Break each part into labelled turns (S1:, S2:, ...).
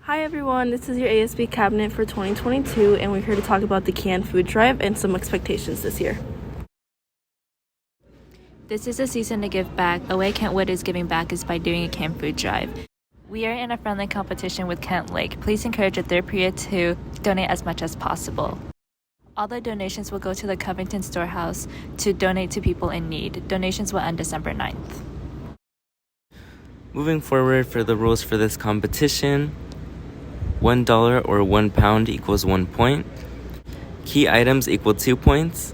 S1: Hi everyone, this is your ASB cabinet for 2022 and we're here to talk about the canned food drive and some expectations this year.
S2: This is a season to give back. A way Kentwood is giving back is by doing a canned food drive. We are in a friendly competition with Kent Lake. Please encourage the third period to donate as much as possible. All the donations will go to the Covington Storehouse to donate to people in need. Donations will end December 9th.
S3: Moving forward for the rules for this competition, $1 or 1 pound equals 1 point. Key items equal 2 points.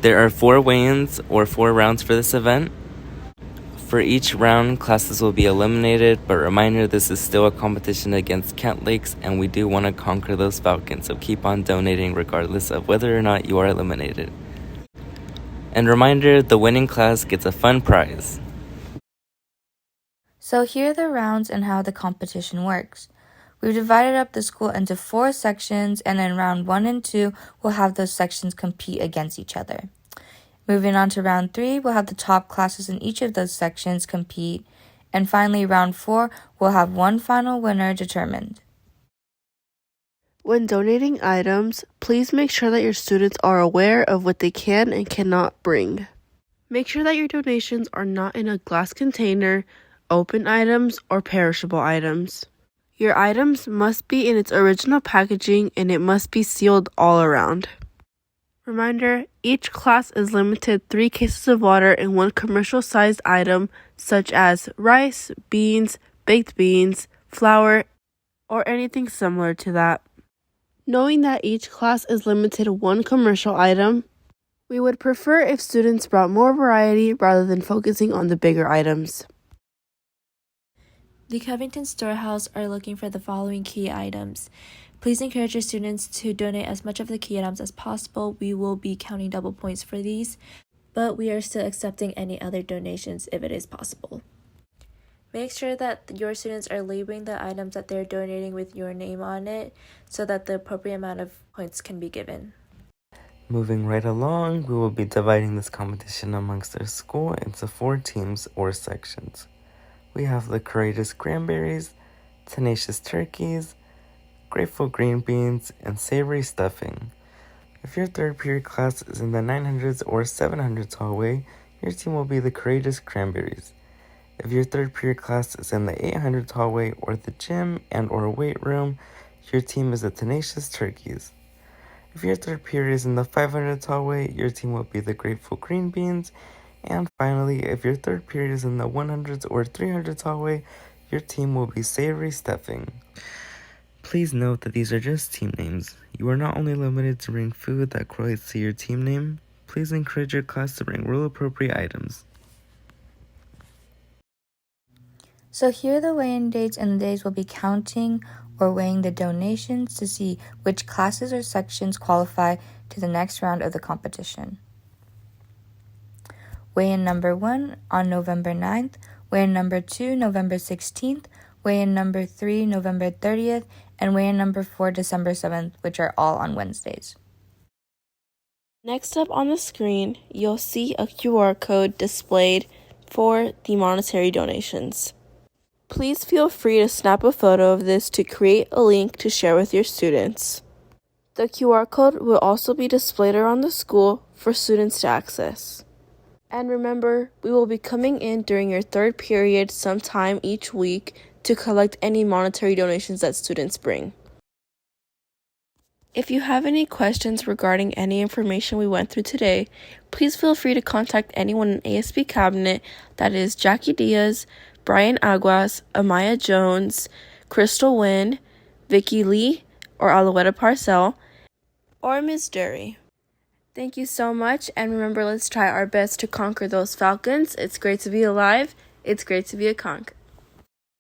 S3: There are 4 weigh-ins or 4 rounds for this event. For each round, classes will be eliminated, but reminder, this is still a competition against Kent Lakes, and we do want to conquer those Falcons, so keep on donating regardless of whether or not you are eliminated. And reminder, the winning class gets a fun prize.
S4: So here are the rounds and how the competition works. We've divided up the school into 4 sections, and in round 1 and 2, we'll have those sections compete against each other. Moving on to round 3, we'll have the top classes in each of those sections compete, and finally round 4, we'll have one final winner determined.
S5: When donating items, please make sure that your students are aware of what they can and cannot bring. Make sure that your donations are not in a glass container, open items, or perishable items. Your items must be in its original packaging and it must be sealed all around. Reminder, each class is limited 3 cases of water and 1 commercial-sized item such as rice, beans, baked beans, flour, or anything similar to that. Knowing that each class is limited to 1 commercial item, we would prefer if students brought more variety rather than focusing on the bigger items.
S2: The Covington Storehouse are looking for the following key items. Please encourage your students to donate as much of the key items as possible. We will be counting double points for these, but we are still accepting any other donations if it is possible. Make sure that your students are labeling the items that they're donating with your name on it so that the appropriate amount of points can be given.
S3: Moving right along, we will be dividing this competition amongst our school into 4 teams or sections. We have the Courageous Cranberries, Tenacious Turkeys, Grateful Green Beans, and Savory Stuffing. If your third period class is in the 900s or 700s hallway, your team will be the Courageous Cranberries. If your third period class is in the 800s hallway or the gym and or weight room, your team is the Tenacious Turkeys. If your third period is in the 500s hallway, your team will be the Grateful Green Beans. And finally, if your third period is in the 100s or 300s hallway, your team will be Savory Stuffing. Please note that these are just team names. You are not only limited to bring food that correlates to your team name, please encourage your class to bring rule-appropriate items.
S4: So here are the weigh-in dates, and the days we'll be counting or weighing the donations to see which classes or sections qualify to the next round of the competition. Weigh-in number 1 on November 9th, weigh-in number 2 November 16th, weigh-in number 3 November 30th, and weigh-in number 4 December 7th, which are all on Wednesdays.
S5: Next up on the screen, you'll see a QR code displayed for the monetary donations. Please feel free to snap a photo of this to create a link to share with your students. The QR code will also be displayed around the school for students to access. And remember, we will be coming in during your third period sometime each week to collect any monetary donations that students bring. If you have any questions regarding any information we went through today, please feel free to contact anyone in ASB Cabinet, that is Jackie Diaz, Brian Aguas, Amaya Jones, Crystal Wynn, Vicky Lee, or Alouetta Parcell, or Ms. Dury. Thank you so much, and remember, let's try our best to conquer those Falcons. It's great to be alive. It's great to be a conch.